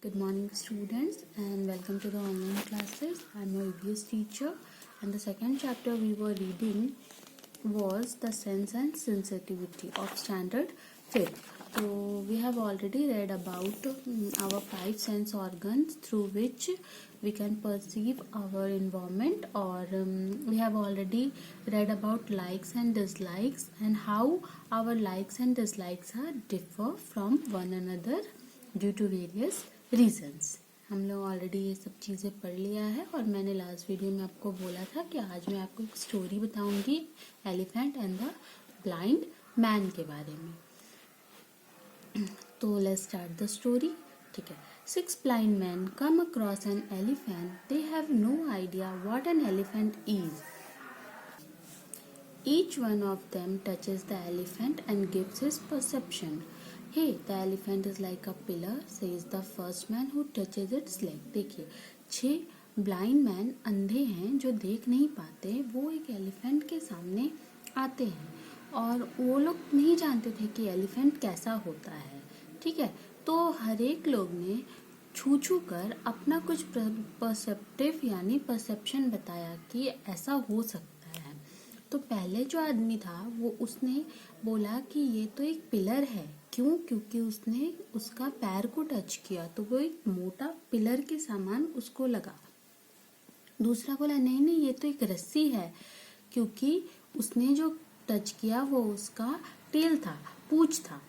Good morning, students, and welcome to the online classes. I'm your EVS teacher, and the second chapter we were reading was the sense and sensitivity of standard 5th. So we have already read about our 5 sense organs through which we can perceive our environment, or we have already read about likes and dislikes and how our likes and dislikes are differ from one another due to various reasons. हम लोग already ये सब चीज़ें पढ़ लिया है और मैंने लास्ट वीडियो में आपको बोला था कि आज मैं आपको एक स्टोरी बताऊंगी elephant and the blind man के बारे में. तो लेट्स स्टार्ट द स्टोरी. ठीक है. 6 blind men come across an elephant. They have no idea what an elephant is. Each one of them touches the elephant and gives his perception. Hey, the elephant is like a pillar, says the first man who touches its leg. देखिए, 6 blind man अंधे हैं जो देख नहीं पाते. वो एक elephant के सामने आते हैं और वो लोग नहीं जानते थे कि एलिफेंट कैसा होता है. ठीक है. तो हर एक लोग ने छू छू कर अपना कुछ परसेप्टिव यानी परसेप्शन बताया कि ऐसा हो सकता है. तो पहले जो आदमी था वो उसने बोला कि ये तो एक पिलर है. क्यों? क्योंकि उसने उसका पैर को टच किया तो वो एक मोटा पिलर के समान उसको लगा. दूसरा बोला नहीं नहीं ये तो एक रस्सी है, क्योंकि उसने जो टच किया वो उसका टेल था, पूंछ था.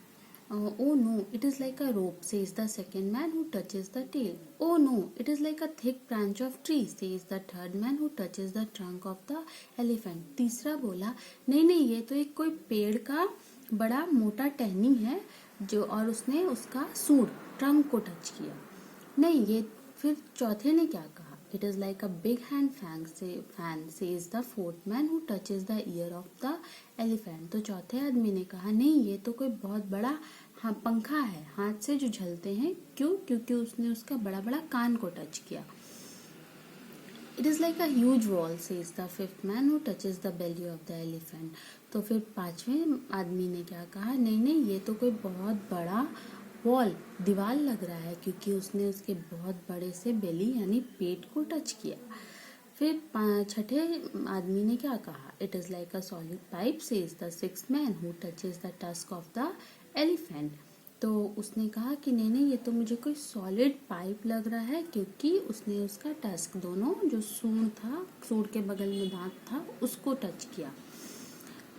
Oh no, it is like a rope, says the second man who touches the tail. Oh no, it is like a thick branch of tree, says the third man who touches the trunk of the elephant. तीसरा बोला नहीं नहीं ये तो एक कोई पेड़ का बड़ा मोटा टहनी है जो, और उसने उसका सूंड ट्रंक को टच किया. नहीं ये. फिर चौथे ने क्या कहा? It is like a big hand fan, says the fourth man who touches the ear of the elephant. तो चौथे आदमी ने कहा नहीं ये तो कोई बहुत बड़ा पंखा है, हाथ से जो झलते हैं. क्यों? क्योंकि उसने उसका बड़ा बड़ा कान को टच किया. It is like a huge wall, says the fifth man who touches the belly of the elephant. तो फिर पांचवें आदमी ने क्या कहा? नहीं नहीं ये तो कोई बहुत बड़ा वॉल दीवार लग रहा है, क्योंकि उसने उसके बहुत बड़े से बेली यानी पेट को टच किया. फिर छठे आदमी ने क्या कहा? It is like a solid pipe, says the sixth man who touches the tusk of the elephant. तो उसने कहा कि नहीं नहीं ये तो मुझे कोई सॉलिड पाइप लग रहा है, क्योंकि उसने उसका टस्क दोनों जो सूंड था, सूंड के बगल में दांत था, उसको टच किया.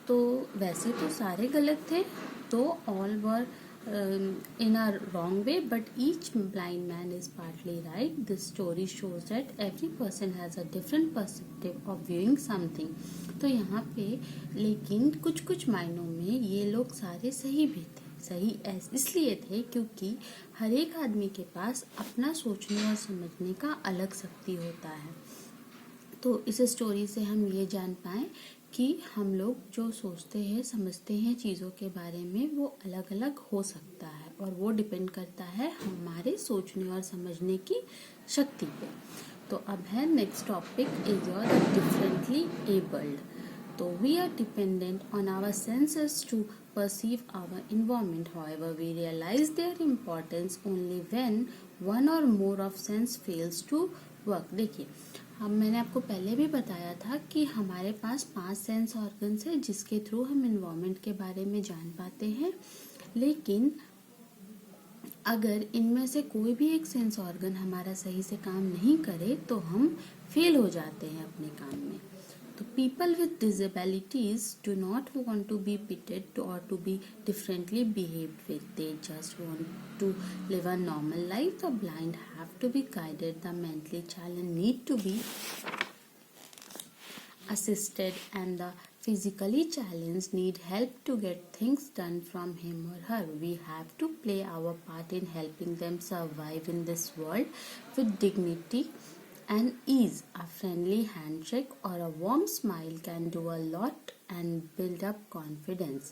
तो वैसे तो सारे गलत थे, तो all were in a wrong way, but each blind man is partly right. This story shows that every person has a different perspective of viewing something. तो यहाँ पे लेकिन कुछ कुछ मायनों में ये लोग सारे सही भी थे. सही इसलिए थे क्योंकि हर एक आदमी के पास अपना सोचने और समझने का अलग शक्ति होता है. तो इस स्टोरी से हम ये जान पाए कि हम लोग जो सोचते हैं समझते हैं चीज़ों के बारे में वो अलग अलग हो सकता है, और वो डिपेंड करता है हमारे सोचने और समझने की शक्ति पे. तो अब है next topic is your differently abled. तो we are dependent on our senses to perceive our environment. However, we realize their importance only when one or more of sense fails to work. देखिए, अब मैंने आपको पहले भी बताया था कि हमारे पास 5 सेंस ऑर्गन्स है जिसके थ्रू हम एनवायरनमेंट के बारे में जान पाते हैं. लेकिन अगर इनमें से कोई भी एक सेंस ऑर्गन हमारा सही से काम नहीं करे तो हम फेल हो जाते हैं अपने काम में. तो people with disabilities do not want to be pitied or to be differently behaved with. They just want to live a normal life. The blind have to be guided. The mentally challenged need to be assisted, and the physically challenged need help to get things done from him or her. We have to play our part in helping them survive in this world with dignity and ease. A friendly handshake or a warm smile can do a lot and build up confidence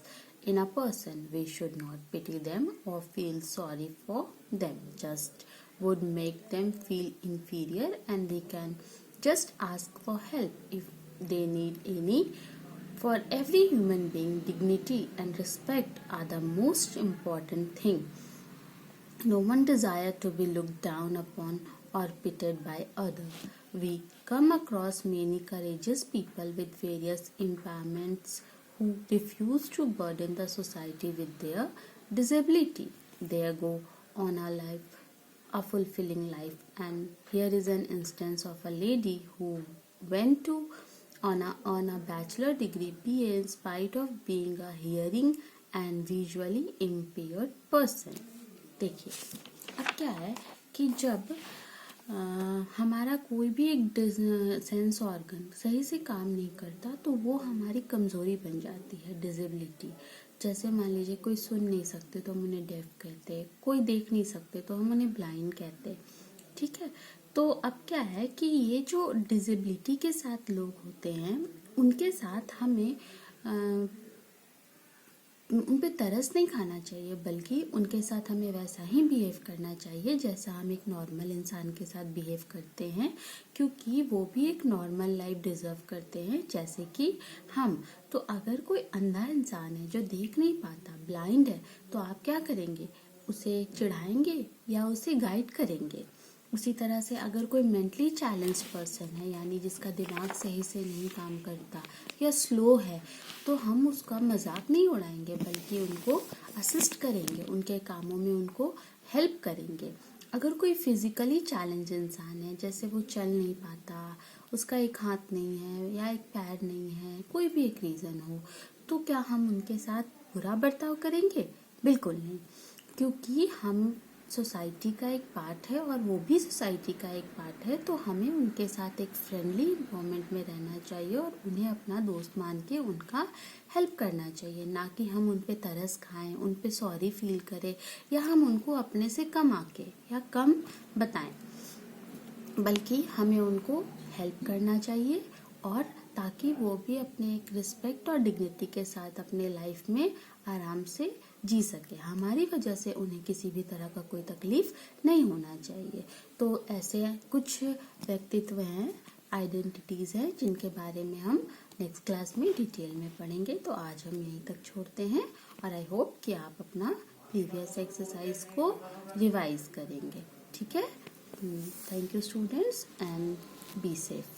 in a person. We should not pity them or feel sorry for them. Just would make them feel inferior, and they can just ask for help if they need any. For every human being, dignity and respect are the most important thing. No one desires to be looked down upon or pitied by others. We come across many courageous people with various impairments who refuse to burden the society with their disability. They go on a fulfilling life. And here is an instance of a lady who went to on a bachelor degree BA in spite of being a hearing and visually impaired person. देखिए, अब क्या है कि जब हमारा कोई भी एक सेंस ऑर्गन सही से काम नहीं करता तो वो हमारी कमज़ोरी बन जाती है, डिसेबिलिटी। जैसे मान लीजिए कोई सुन नहीं सकते तो हम उन्हें डेफ कहते हैं, कोई देख नहीं सकते तो हम उन्हें ब्लाइंड कहते हैं, ठीक है। तो अब क्या है कि ये जो डिसेबिलिटी के साथ लोग होते हैं उनके साथ हमें उन पे तरस नहीं खाना चाहिए, बल्कि उनके साथ हमें वैसा ही बिहेव करना चाहिए जैसा हम एक नॉर्मल इंसान के साथ बिहेव करते हैं, क्योंकि वो भी एक नॉर्मल लाइफ डिजर्व करते हैं जैसे कि हम। तो अगर कोई अंधा इंसान है जो देख नहीं पाता, ब्लाइंड है, तो आप क्या करेंगे? उसे चिढ़ाएंगे या उसे गाइड करेंगे? उसी तरह से अगर कोई मेंटली चैलेंज पर्सन है, यानी जिसका दिमाग सही से नहीं काम करता या स्लो है, तो हम उसका मजाक नहीं उड़ाएंगे, बल्कि उनको असिस्ट करेंगे, उनके कामों में उनको हेल्प करेंगे। अगर कोई फिजिकली चैलेंज इंसान है, जैसे वो चल नहीं पाता, उसका एक हाथ नहीं है या एक पैर नहीं है, कोई भी एक रीज़न हो, तो क्या हम उनके साथ बुरा बर्ताव करेंगे? बिल्कुल नहीं, क्योंकि हम सोसाइटी का एक पार्ट है और वो भी सोसाइटी का एक पार्ट है। तो हमें उनके साथ एक फ्रेंडली इन्वायरमेंट में रहना चाहिए और उन्हें अपना दोस्त मान के उनका हेल्प करना चाहिए, ना कि हम उन पे तरस खाएं, उन पे सॉरी फील करें या हम उनको अपने से कम आके या कम बताएं, बल्कि हमें उनको हेल्प करना चाहिए, और ताकि वो भी अपने एक रिस्पेक्ट और डिग्निटी के साथ अपने लाइफ में आराम से जी सके। हमारी वजह से उन्हें किसी भी तरह का कोई तकलीफ नहीं होना चाहिए। तो ऐसे कुछ व्यक्तित्व हैं, आइडेंटिटीज़ हैं, जिनके बारे में हम नेक्स्ट क्लास में डिटेल में पढ़ेंगे। तो आज हम यहीं तक छोड़ते हैं और आई होप कि आप अपना प्रीवियस एक्सरसाइज को रिवाइज करेंगे, ठीक है। Thank you students and be safe.